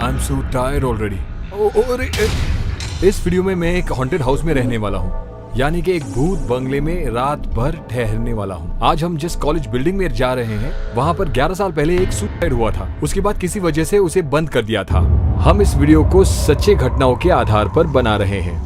I'm so tired already. इस video में मैं एक हॉन्टेड हाउस में रहने वाला हूँ, यानी कि एक भूत बंगले में रात भर ठहरने वाला हूँ। आज हम जिस कॉलेज बिल्डिंग में जा रहे हैं, वहाँ पर 11 साल पहले एक सुसाइड हुआ था। उसके बाद किसी वजह से उसे बंद कर दिया था। हम इस वीडियो को सच्चे घटनाओं के आधार पर बना रहे हैं।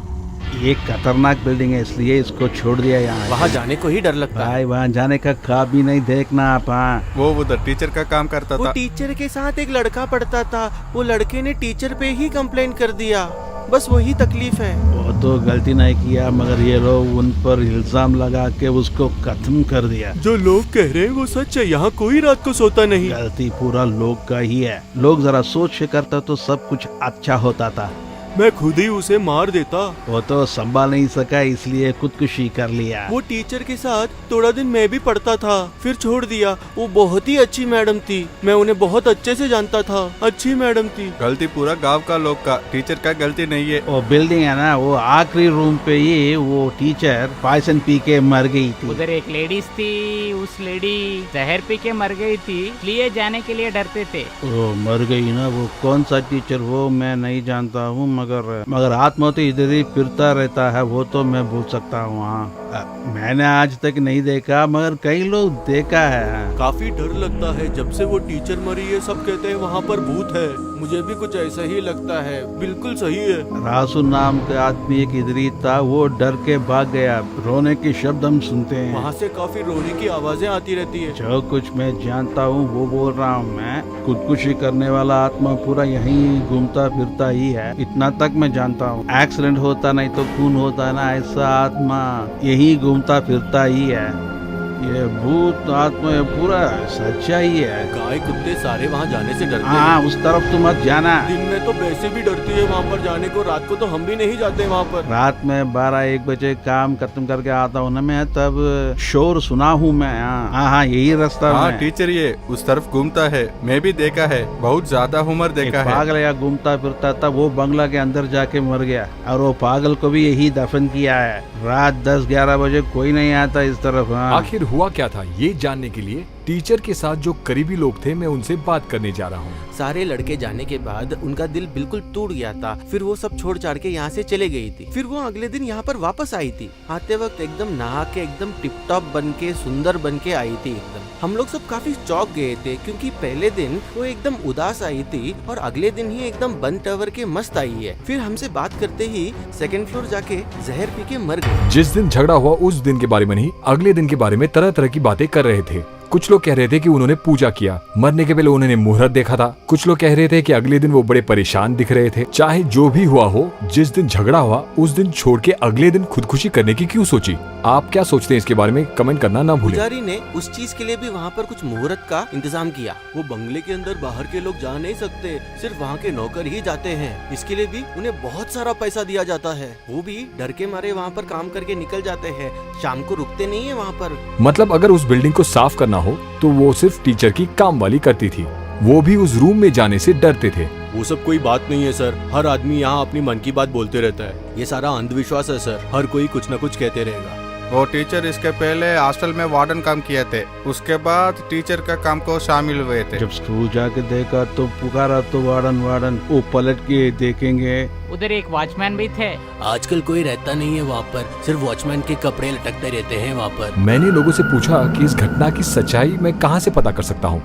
ये खतरनाक बिल्डिंग है, इसलिए इसको छोड़ दिया यहाँ। वहाँ जाने को ही डर लगता है। भाई वहाँ जाने का ख्वाब भी नहीं देखना आप। वो उधर टीचर का काम करता वो था। टीचर के साथ एक लड़का पढ़ता था। वो लड़के ने टीचर पे ही कंप्लेन कर दिया। बस वही तकलीफ है। वो तो गलती नहीं किया, मगर ये लोग उन पर इल्जाम लगा के उसको खत्म कर दिया। जो लोग कह रहे हैं वो सच है। यहाँ कोई रात को सोता नहीं। गलती पूरा लोग का ही है। लोग जरा सोच के करता तो सब कुछ अच्छा होता था। मैं खुद ही उसे मार देता। वो तो संभाल नहीं सका, इसलिए खुदकुशी कर लिया। वो टीचर के साथ थोड़ा दिन मैं भी पढ़ता था, फिर छोड़ दिया। वो बहुत ही अच्छी मैडम थी। मैं उन्हें बहुत अच्छे से जानता था। अच्छी मैडम थी। गलती पूरा गांव का लोग का, टीचर का गलती नहीं है। वो बिल्डिंग है ना, वो आखिरी रूम पे ही वो टीचर पॉइजन पी के मर गई थी। उधर एक लेडीज थी, उस लेडी जहर पी के मर गई थी, इसलिए जाने के लिए डरते थे। वो मर गई ना, वो कौन सा टीचर वो मैं नहीं जानता हूँ, मगर आत्मा तो इधर ही फिरता रहता है, वो तो मैं भूल सकता हूँ। मैंने आज तक नहीं देखा, मगर कई लोग देखा है। काफी डर लगता है। जब से वो टीचर मरी है, सब कहते हैं वहाँ पर भूत है। मुझे भी कुछ ऐसा ही लगता है। बिल्कुल सही है। रासू नाम का आदमी एक इधर ही था, वो डर के भाग गया। रोने के शब्द हम सुनते हैं। वहाँ से काफी रोने की आवाजें आती रहती है। जो कुछ मैं जानता हूँ वो बोल रहा हूँ मैं। खुदकुशी करने वाला आत्मा पूरा यहीं घूमता फिरता ही है, इतना तक मैं जानता हूँ। एक्सीडेंट होता नहीं तो खून होता है ना, ऐसा आत्मा यहीं घूमता फिरता ही है। ये भूत आत्मा ये पूरा सच्चा ही है। गाय कुत्ते सारे वहाँ जाने से डरते हाँ, हैं। उस तरफ तो मत जाना। दिन में तो वैसे भी डरती है वहाँ पर जाने को। रात को तो हम भी नहीं जाते वहाँ पर। रात में 12-1 बजे काम खत्म करके आता हूँ ना मैं, तब शोर सुना हूँ मैं। हाँ, यही रास्ता हाँ में। टीचर ये उस तरफ घूमता है, मैं भी देखा है। बहुत ज्यादा उम्र देखा है। पागल या घूमता फिरता था, वो बंगला के अंदर जाके मर गया, और वो पागल को भी यही दफन किया है। रात 10-11 बजे कोई नहीं आता इस तरफ। आखिर हुआ क्या था, ये जानने के लिए टीचर के साथ जो करीबी लोग थे, मैं उनसे बात करने जा रहा हूँ। सारे लड़के जाने के बाद उनका दिल बिल्कुल टूट गया था। फिर वो सब छोड़ छाड़ के यहाँ से चले गई थी। फिर वो अगले दिन यहाँ पर वापस आई थी। आते वक्त एकदम नहा के एकदम टिप टॉप बन के सुंदर बन के आई थी एकदम। हम लोग सब काफी चौंक गए थे, क्योंकि पहले दिन वो एकदम उदास आई थी और अगले दिन ही एकदम बन टवर के मस्त आई है। फिर हमसे बात करते ही सेकंड फ्लोर जाके जहर पी के मर गई। जिस दिन झगड़ा हुआ उस दिन के बारे में नहीं, अगले दिन के बारे में तरह तरह की बातें कर रहे थे। कुछ लोग कह रहे थे कि उन्होंने पूजा किया, मरने के पहले उन्होंने मुहूर्त देखा था। कुछ लोग कह रहे थे कि अगले दिन वो बड़े परेशान दिख रहे थे। चाहे जो भी हुआ हो, जिस दिन झगड़ा हुआ उस दिन छोड़ के अगले दिन खुदकुशी करने की क्यों सोची? आप क्या सोचते हैं इसके बारे में कमेंट करना ना भूलें। पुजारी ने उस चीज के लिए भी वहाँ पर कुछ मुहूर्त का इंतजाम किया। वो बंगले के अंदर बाहर के लोग जा नहीं सकते, सिर्फ वहाँ के नौकर ही जाते हैं। इसके लिए भी उन्हें बहुत सारा पैसा दिया जाता है। वो भी डर के मारे वहाँ पर काम करके निकल जाते हैं, शाम को रुकते नहीं है वहाँ पर। मतलब अगर उस बिल्डिंग को साफ करना हो तो वो सिर्फ टीचर की काम वाली करती थी। वो भी उस रूम में जाने से डरते थे। वो सब कोई बात नहीं है सर। हर आदमी यहाँ अपनी मन की बात बोलते रहता है। ये सारा अंधविश्वास है सर। हर कोई कुछ न कुछ कहते रहेगा। वो टीचर इसके पहले हॉस्टल में वार्डन काम किए थे, उसके बाद टीचर का काम को शामिल हुए थे। जब स्कूल जाके देखा तो पुकारा तो वार्डन। वो पलट के देखेंगे। उधर एक वॉचमैन भी थे। आजकल कोई रहता नहीं है वहाँ पर, सिर्फ वॉचमैन के कपड़े लटकते रहते हैं वहाँ पर। मैंने लोगों से पूछा कि इस घटना की सच्चाई मैं कहाँ से पता कर सकता हूँ।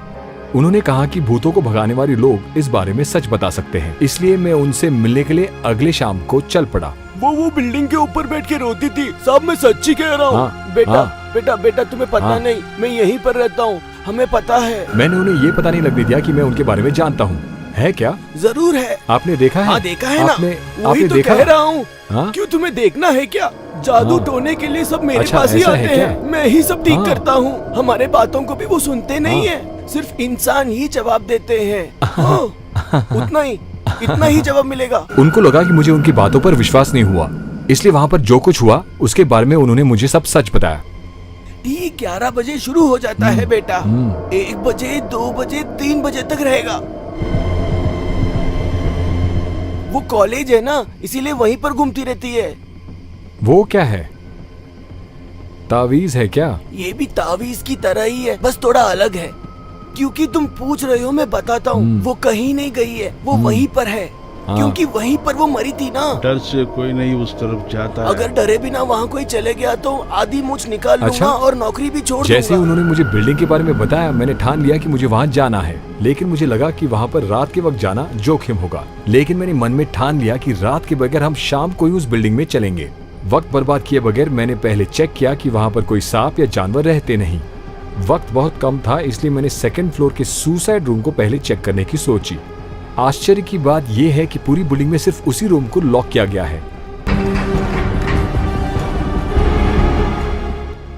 उन्होंने कहा कि भूतों को भगाने वाले लोग इस बारे में सच बता सकते हैं। इसलिए मैं उनसे मिलने के लिए अगले शाम को चल पड़ा। वो बिल्डिंग के ऊपर बैठ के रोती थी। साहब मैं सच्ची कह रहा हूँ। हाँ, बेटा हाँ, बेटा बेटा तुम्हें पता हाँ, नहीं, मैं यहीं पर रहता हूँ, हमें पता है। मैंने उन्हें ये पता नहीं लगने दिया कि मैं उनके बारे में जानता हूँ। है क्या? जरूर है। आपने देखा है? हाँ देखा है ना। वही आपने तो देखा कह रहा हूँ। हाँ? क्यों तुम्हें देखना है क्या? जादू हाँ। टोने के लिए सब मेरे अच्छा, पास ही ऐसा आते है क्या? हैं। मैं ही सब ठीक हाँ। करता हूँ। हमारे बातों को भी वो सुनते नहीं हाँ। है, सिर्फ इंसान ही जवाब देते हैं। उतना ही, इतना ही जवाब मिलेगा। उनको लगा कि मुझे उनकी बातों पर विश्वास नहीं हुआ, इसलिए वहाँ पर जो कुछ हुआ उसके बारे में उन्होंने मुझे सब सच बताया। ठीक 11 बजे शुरू हो जाता है बेटा। 1 बजे 2 बजे 3 बजे तक रहेगा। वो कॉलेज है ना, इसीलिए वहीं पर घूमती रहती है। वो क्या है? तावीज है क्या? ये भी तावीज की तरह ही है, बस थोड़ा अलग है। क्योंकि तुम पूछ रहे हो मैं बताता हूँ। वो कहीं नहीं गई है, वो वहीं पर है। क्योंकि वहीं पर वो मरी थी ना। डर से कोई नहीं उस तरफ जाता है। अगर डरे बिना वहाँ कोई चले गया तो आधी मूछ निकाल लूंगा अच्छा? और नौकरी भी छोड़ जैसे दूंगा। उन्होंने मुझे बिल्डिंग के बारे में बताया, मैंने ठान लिया कि मुझे वहाँ जाना है। लेकिन मुझे लगा कि वहाँ पर रात के वक्त जाना जोखिम होगा। लेकिन मैंने मन में ठान लिया कि रात के बगैर हम शाम को ही उस बिल्डिंग में चलेंगे। वक्त बर्बाद किए बगैर मैंने पहले चेक किया कि वहाँ पर कोई सांप या जानवर रहते नहीं। वक्त बहुत कम था, इसलिए मैंने सेकंड फ्लोर के सुसाइड रूम को पहले चेक करने की सोची। आश्चर्य की बात यह है कि पूरी बिल्डिंग में सिर्फ उसी रूम को लॉक किया गया है।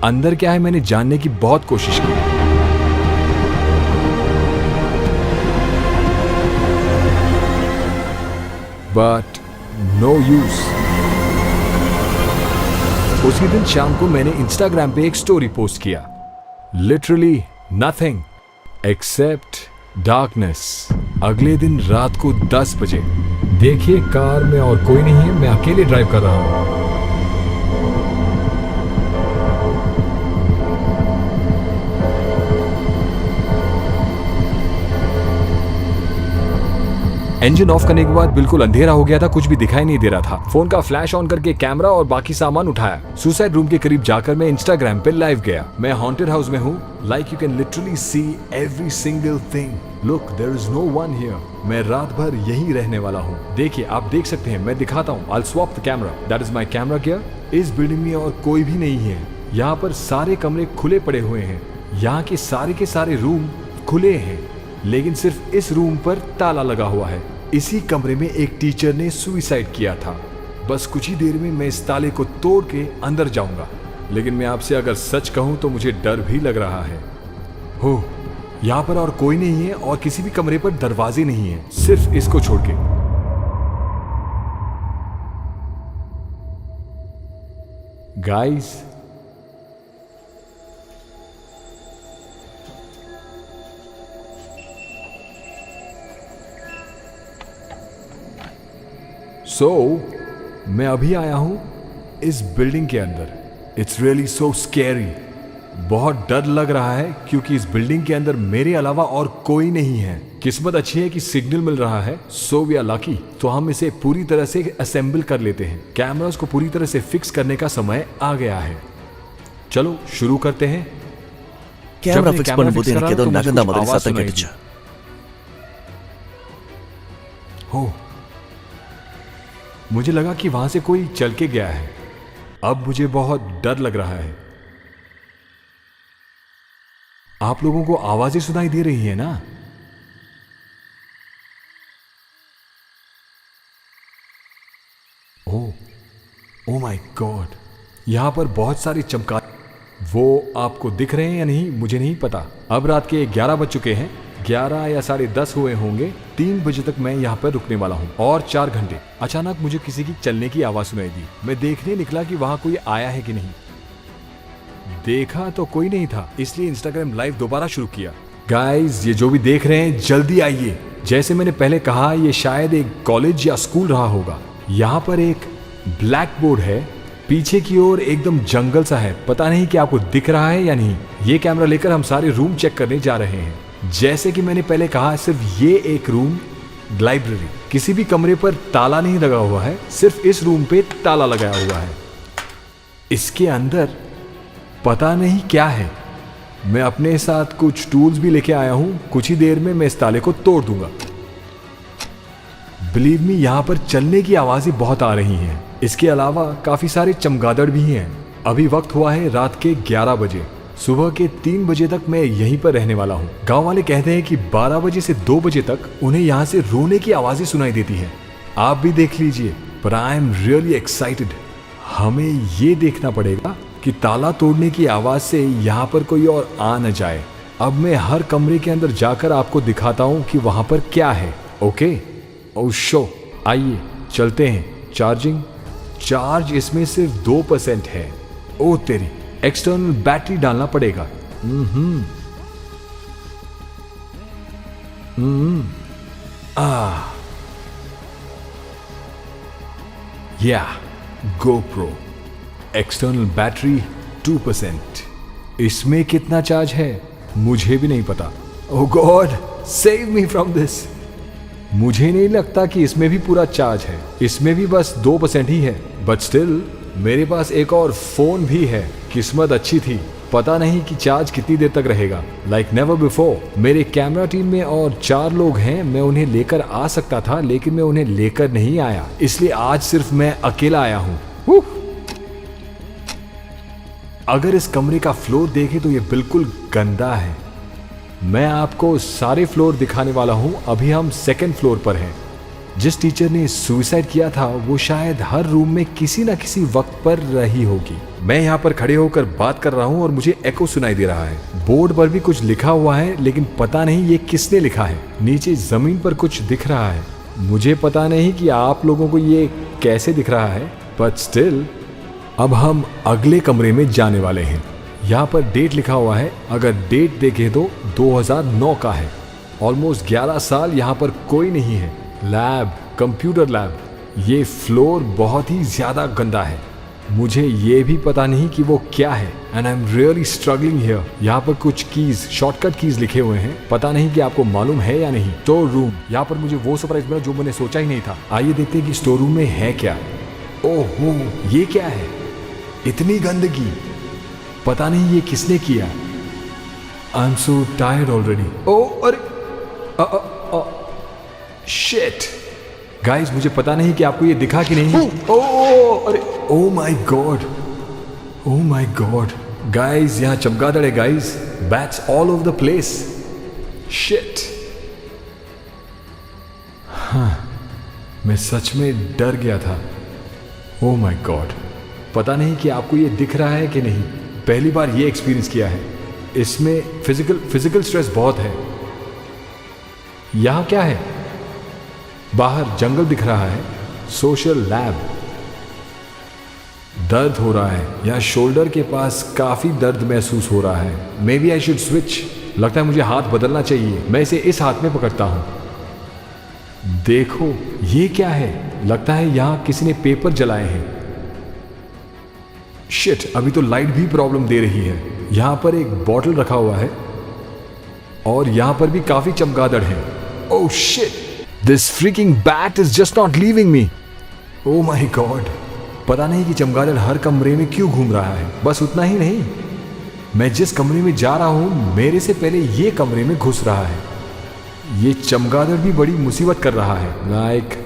अंदर क्या है मैंने जानने की बहुत कोशिश की। But no use. उसी दिन शाम को मैंने इंस्टाग्राम पे एक स्टोरी पोस्ट किया। Literally nothing except darkness. अगले दिन रात को 10 बजे। देखिए कार में और कोई नहीं है, मैं अकेले ड्राइव कर रहा हूं। इंजन ऑफ करने के बाद बिल्कुल अंधेरा हो गया था, कुछ भी दिखाई नहीं दे रहा था। फोन का फ्लैश ऑन करके कैमरा और बाकी सामान उठाया। सुसाइड रूम के करीब जाकर मैं इंस्टाग्राम पे लाइव गया। मैं हॉन्टेड हाउस में हूँ। Like you can literally see every single thing. Look there is no one here. मैं रात भर यही रहने वाला हूँ। देखिए आप देख सकते हैं, मैं दिखाता हूँ। I will swap the camera. That is my camera gear. इस बिल्डिंग में और कोई भी नहीं है। यहाँ पर सारे कमरे खुले पड़े हुए हैं। यहाँ के सारे रूम खुले हैं, लेकिन सिर्फ इस रूम पर ताला लगा हुआ है। इसी कमरे में एक टीचर ने सुसाइड किया था। बस कुछ ही देर में मैं इस ताले को तोड़ के अंदर जाऊंगा। लेकिन मैं आपसे अगर सच कहूं तो मुझे डर भी लग रहा है। हो, यहाँ पर और कोई नहीं है और किसी भी कमरे पर दरवाजे नहीं है, सिर्फ इसको छोड़ के। गाइस, मैं अभी आया हूं इस बिल्डिंग के अंदर। It's really so scary. बहुत डर लग रहा है क्योंकि इस बिल्डिंग के अंदर मेरे अलावा और कोई नहीं है। किस्मत अच्छी है कि सिग्नल मिल रहा है, सो वी आर लकी। तो हम इसे पूरी तरह से असेंबल कर लेते हैं। कैमरास को पूरी तरह से फिक्स करने का समय आ गया है। चलो शुरू करते हैं। कैमरा फिक्स பண்ணும்போது எனக்கு ஏதோ நகர்ந்த மாதிரி சத்தம் கேட்டுச்சு. हो, मुझे लगा कि वहां से कोई चल के गया है। अब मुझे बहुत डर लग रहा है। आप लोगों को आवाजें सुनाई दे रही है ना? ओह माय गॉड, यहां पर बहुत सारी चमका। वो आपको दिख रहे हैं या नहीं मुझे नहीं पता। अब रात के 11 बज चुके हैं। 11 या 10:30 हुए होंगे। 3 बजे तक मैं यहाँ पर रुकने वाला हूँ और 4 घंटे। अचानक मुझे किसी की चलने की आवाज सुनाई दी। मैं देखने निकला कि वहां कोई आया है कि नहीं। देखा तो कोई नहीं था, इसलिए इंस्टाग्राम लाइव दोबारा शुरू किया। गाइस, ये जो भी देख रहे हैं जल्दी आइए। जैसे मैंने पहले कहा, ये शायद एक कॉलेज या स्कूल रहा होगा। यहाँ पर एक ब्लैक बोर्ड है। पीछे की ओर एकदम जंगल सा है। पता नहीं कि आपको दिख रहा है या नहीं। ये कैमरा लेकर हम सारे रूम चेक करने जा रहे हैं। जैसे कि मैंने पहले कहा, सिर्फ ये एक रूम लाइब्रेरी। किसी भी कमरे पर ताला नहीं लगा हुआ है, सिर्फ इस रूम पे ताला लगाया हुआ है। इसके अंदर पता नहीं क्या है। मैं अपने साथ कुछ टूल्स भी लेके आया हूं। कुछ ही देर में मैं इस ताले को तोड़ दूंगा। बिलीव मी, यहां पर चलने की आवाजें बहुत आ रही हैं। इसके अलावा काफी सारे चमगादड़ भी हैं। अभी वक्त हुआ है रात के 11 बजे। सुबह के 3 बजे तक मैं यहीं पर रहने वाला हूँ। गांव वाले कहते हैं कि 12 बजे से 2 बजे तक उन्हें यहाँ से रोने की आवाजें सुनाई देती हैं। आप भी देख लीजिए। पर आई एम रियली एक्साइटेड। हमें ये देखना पड़ेगा कि ताला तोड़ने की आवाज से यहाँ पर कोई और आ न जाए। अब मैं हर कमरे के अंदर जाकर आपको दिखाता हूँ कि वहां पर क्या है। ओके? ओ शो, आइए चलते हैं। चार्ज इसमें सिर्फ 2% है। ओ तेरी, एक्सटर्नल बैटरी डालना पड़ेगा। या GoPro एक्सटर्नल बैटरी 2%। इसमें कितना चार्ज है मुझे भी नहीं पता। Oh God, save me from this. मुझे नहीं लगता कि इसमें भी पूरा चार्ज है, इसमें भी बस 2% ही है। बट स्टिल मेरे पास एक और फोन भी है। किस्मत अच्छी थी, पता नहीं कि चार्ज कितनी देर तक रहेगा। Like never before. मेरे कैमरा टीम में और 4 लोग हैं, मैं उन्हें लेकर आ सकता था लेकिन मैं उन्हें लेकर नहीं आया, इसलिए आज सिर्फ मैं अकेला आया हूँ। अगर इस कमरे का फ्लोर देखें तो ये बिल्कुल गंदा है। मैं आपको सारे फ्लोर दिखाने वाला हूँ। अभी हम 2nd फ्लोर पर हैं। जिस टीचर ने सुसाइड किया था वो शायद हर रूम में किसी न किसी वक्त पर रही होगी। मैं यहाँ पर खड़े होकर बात कर रहा हूँ और मुझे एको सुनाई दे रहा है। बोर्ड पर भी कुछ लिखा हुआ है लेकिन पता नहीं ये किसने लिखा है। नीचे जमीन पर कुछ दिख रहा है। मुझे पता नहीं कि आप लोगों को ये कैसे दिख रहा है, बट स्टिल अब हम अगले कमरे में जाने वाले हैं। यहाँ पर डेट लिखा हुआ है। अगर डेट देखें तो 2009 का है। ऑलमोस्ट 11 साल यहाँ पर कोई नहीं है। Lab, computer lab. ये फ्लोर बहुत ही ज्यादा गंदा है। मुझे ये भी पता नहीं कि वो क्या है and I am really struggling here. यहाँ पर कुछ कीज, शॉर्टकट कीज लिखे हुए हैं, पता नहीं कि आपको मालूम है या नहीं। Store room. यहाँ पर मुझे वो सरप्राइज मिला जो मैंने सोचा ही नहीं था। आइए देखते हैं कि स्टोर रूम में है क्या। ओहो, ये क्या है? इतनी गंदगी, पता नहीं ये किसने किया। I am so tired already. Oh अरे शिट गाइस, मुझे पता नहीं कि आपको ये दिखा कि नहीं। ओ अरे, oh my God, oh my God guys, यहाँ चमगादड़ है guys. Bats all over the place. Shit. हाँ, मैं सच में डर गया था। ओ माय गॉड, पता नहीं कि आपको ये दिख रहा है कि नहीं। पहली बार ये एक्सपीरियंस किया है। इसमें फिजिकल स्ट्रेस बहुत है। यहाँ क्या है? बाहर जंगल दिख रहा है। Social lab. दर्द हो रहा है, या शोल्डर के पास काफी दर्द महसूस हो रहा है। Maybe I should switch. लगता है मुझे हाथ बदलना चाहिए। मैं इसे इस हाथ में पकड़ता हूं। देखो ये क्या है? लगता है यहां किसी ने पेपर जलाए हैं। शिट, अभी तो लाइट भी प्रॉब्लम दे रही है। यहां पर एक बॉटल रखा हुआ है और यहां पर भी काफी चमगादड़ हैं। Oh shit, this freaking bat is just not leaving me. Oh my God, पता नहीं कि चमगादड़ हर कमरे में क्यों घूम रहा है। बस उतना ही नहीं, मैं जिस कमरे में जा रहा हूं मेरे से पहले ये कमरे में घुस रहा है। ये चमगादड़ भी बड़ी मुसीबत कर रहा है। लाइक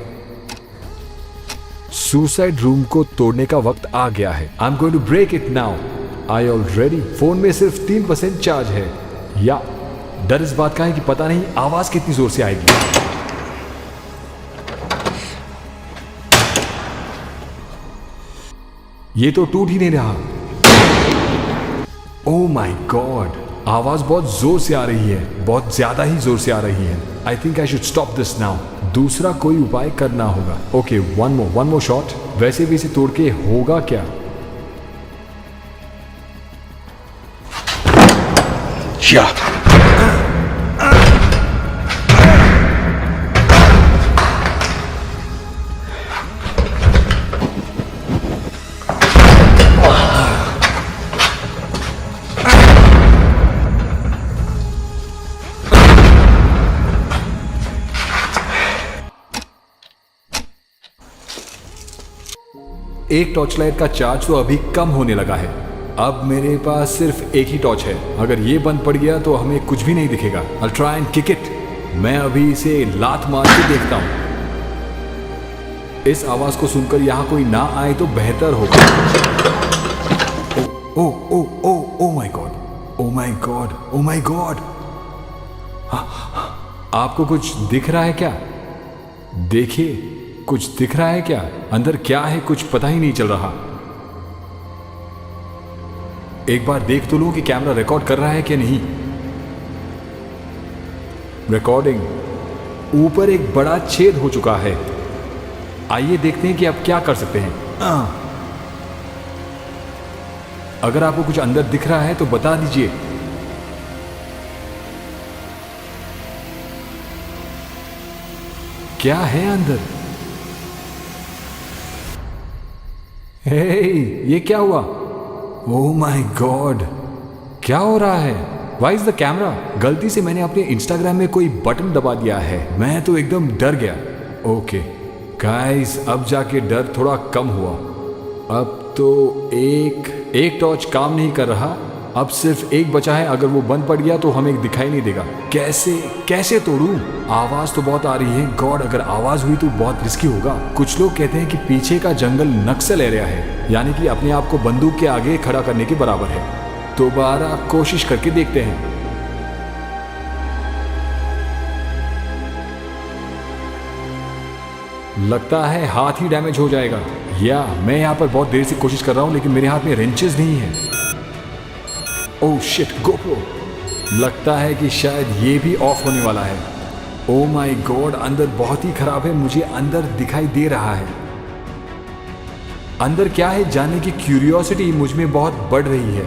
सुसाइड रूम को तोड़ने का वक्त आ गया है। I am going to break it now. I already. Phone में सिर्फ 3% चार्ज है। या डर इस बात का है कि पता नहीं आवाज कितनी जोर से आएगी। ये तो टूट ही नहीं रहा। ओह माय गॉड, आवाज बहुत जोर से आ रही है, बहुत ज्यादा ही जोर से आ रही है। I think I should stop this now. दूसरा कोई उपाय करना होगा। Okay, one more shot. वैसे भी इसे तोड़ के होगा क्या? एक टॉर्च लाइट का चार्ज तो अभी कम होने लगा है। अब मेरे पास सिर्फ एक ही टॉर्च है। अगर ये बंद पड़ गया तो हमें कुछ भी नहीं दिखेगा। I'll try and kick it। मैं अभी इसे लात मार के देखता हूं। इस आवाज को सुनकर यहां कोई ना आए तो बेहतर होगा। Oh my God, oh my God, oh my God. आपको कुछ दिख रहा है क्या? देखिए, कुछ दिख रहा है क्या? अंदर क्या है कुछ पता ही नहीं चल रहा। एक बार देख तो लो कि कैमरा रिकॉर्ड कर रहा है कि नहीं। रिकॉर्डिंग। ऊपर एक बड़ा छेद हो चुका है। आइए देखते हैं कि अब क्या कर सकते हैं। अगर आपको कुछ अंदर दिख रहा है तो बता दीजिए। क्या है अंदर? हे, ये क्या हुआ? ओह माय गॉड, क्या हो रहा है? Why is the camera? गलती से मैंने अपने इंस्टाग्राम में कोई बटन दबा दिया है। मैं तो एकदम डर गया। ओके गाइस, अब जाके डर थोड़ा कम हुआ। अब तो एक टॉर्च काम नहीं कर रहा, अब सिर्फ एक बचा है। अगर वो बंद पड़ गया तो हमें दिखाई नहीं देगा। कैसे तोड़ूं? आवाज तो बहुत आ रही है। गॉड, अगर आवाज हुई तो बहुत रिस्की होगा। कुछ लोग कहते हैं कि पीछे का जंगल नक्सल एरिया है, यानी कि अपने आप को बंदूक के आगे खड़ा करने के बराबर है। दोबारा कोशिश करके देखते हैं। लगता है हाथ ही डैमेज हो जाएगा। या मैं यहाँ पर बहुत देर से कोशिश कर रहा हूँ, लेकिन मेरे हाथ में रेंचेस नहीं है। Oh shit, GoPro. लगता है कि शायद ये भी ऑफ होने वाला है। ओह माय गॉड, अंदर बहुत ही खराब है। मुझे अंदर दिखाई दे रहा है। अंदर क्या है जानने की क्यूरियोसिटी मुझ में बहुत बढ़ रही है।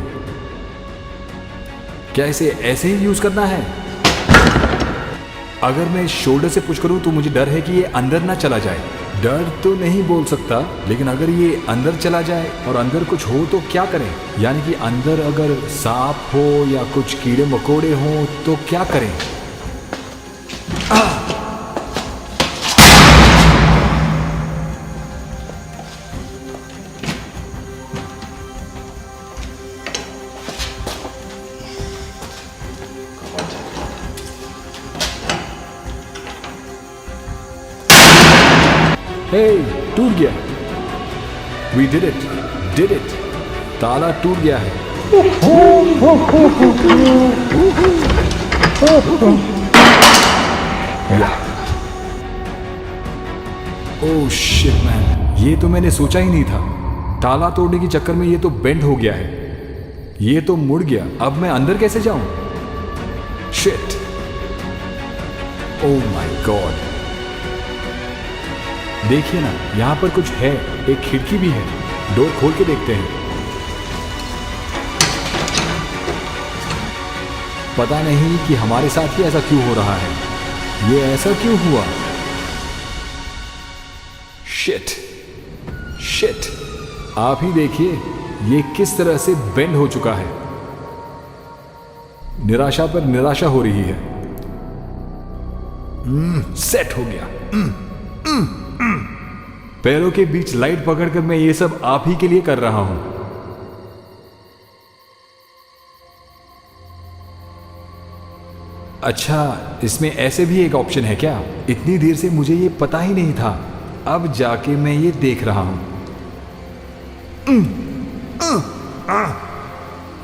क्या इसे ऐसे ही यूज करना है? अगर मैं शोल्डर से पुश करूं तो मुझे डर है कि ये अंदर ना चला जाए। डर तो नहीं बोल सकता, लेकिन अगर ये अंदर चला जाए और अंदर कुछ हो तो क्या करें? यानी कि अंदर अगर सांप हो या कुछ कीड़े मकोड़े हो तो क्या करें? Hey, टूट गया। We did it. ताला टूट गया है। ओह शिट मैन, ये तो मैंने सोचा ही नहीं था। ताला तोड़ने के चक्कर में ये तो बेंड हो गया है। ये तो मुड़ गया। अब मैं अंदर कैसे जाऊं? Shit, oh my God. देखिए ना, यहाँ पर कुछ है। एक खिड़की भी है। डोर खोल के देखते हैं। पता नहीं कि हमारे साथ ही ऐसा क्यों हो रहा है। ये ऐसा क्यों हुआ? शिट, आप ही देखिए ये किस तरह से बेंड हो चुका है। निराशा पर निराशा हो रही है। सेट हो गया। पैरों के बीच लाइट पकड़कर मैं ये सब आप ही के लिए कर रहा हूं। अच्छा, इसमें ऐसे भी एक ऑप्शन है क्या? इतनी देर से मुझे ये पता ही नहीं था। अब जाके मैं ये देख रहा हूं।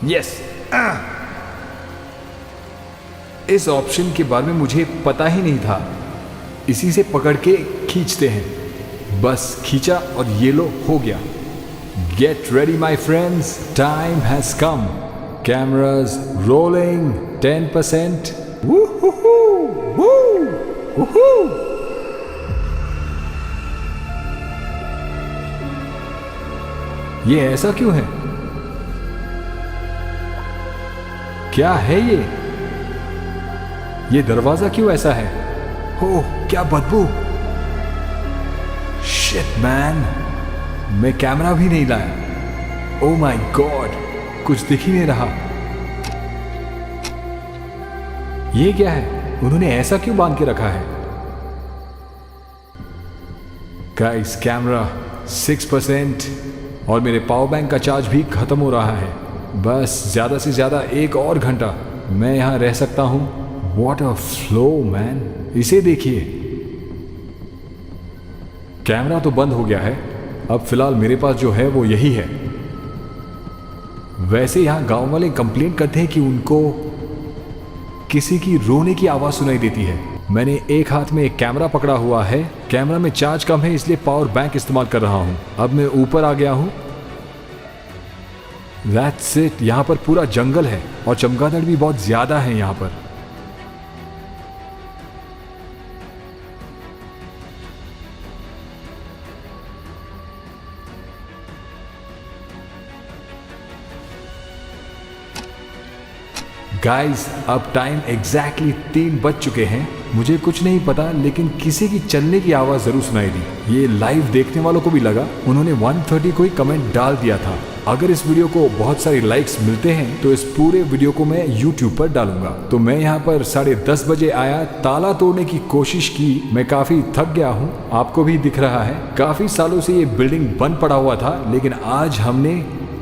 यस, इस ऑप्शन के बारे में मुझे पता ही नहीं था। इसी से पकड़ के खींचते हैं। बस खींचा और ये लो, हो गया। Get ready my friends, time has come. Cameras rolling 10%। ये ऐसा क्यों है? क्या है ये दरवाजा क्यों ऐसा है? ओह, क्या बदबू। शिट मैन, मैं कैमरा भी नहीं लाया। ओह माय गॉड, कुछ दिख ही नहीं रहा। ये क्या है? उन्होंने ऐसा क्यों बांध के रखा है? गाइस, कैमरा 6% और मेरे पावर बैंक का चार्ज भी खत्म हो रहा है। बस ज्यादा से ज्यादा 1 और घंटा मैं यहां रह सकता हूं। What a flow man. इसे देखिए, कैमरा तो बंद हो गया है। अब फिलहाल मेरे पास जो है वो यही है। वैसे यहां गांव वाले कंप्लेंट करते हैं कि उनको किसी की रोने की आवाज सुनाई देती है। मैंने एक हाथ में एक कैमरा पकड़ा हुआ है। कैमरा में चार्ज कम है, इसलिए पावर बैंक इस्तेमाल कर रहा हूं। अब मैं ऊपर आ गया हूं। That's it, यहां पर पूरा जंगल है और चमगादड़ भी बहुत ज्यादा है यहां पर। गाइस, अब टाइम एग्जैक्टली 3 बज चुके हैं। मुझे कुछ नहीं पता, लेकिन किसी की चलने की आवाज जरूर सुनाई दी। ये लाइव देखने वालों को भी लगा। उन्होंने 130 कोई कमेंट डाल दिया था। अगर इस वीडियो को बहुत सारी लाइक्स मिलते हैं तो इस पूरे वीडियो को मैं YouTube पर डालूंगा। तो मैं यहाँ पर 10:30 बजे आया, ताला तोड़ने की कोशिश की। मैं काफी थक गया हूँ, आपको भी दिख रहा है। काफी सालों से ये बिल्डिंग बंद पड़ा हुआ था, लेकिन आज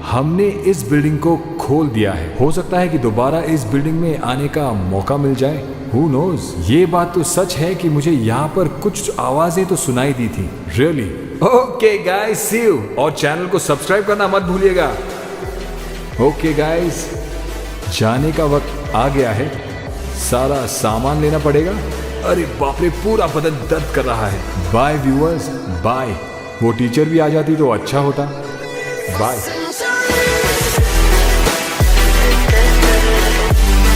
हमने इस बिल्डिंग को खोल दिया है। हो सकता है कि दोबारा इस बिल्डिंग में आने का मौका मिल जाए, Who knows? ये बात तो सच है कि मुझे यहाँ पर कुछ आवाजें तो सुनाई दी थी। Really? Okay guys, see you। और चैनल को सब्सक्राइब करना मत भूलिएगा। Okay guys, जाने का वक्त आ गया है। सारा सामान लेना पड़ेगा। अरे बाप रे, पूरा बदन दर्द कर रहा है। Bye viewers, bye. वो टीचर भी आ जाती तो अच्छा होता। बाय।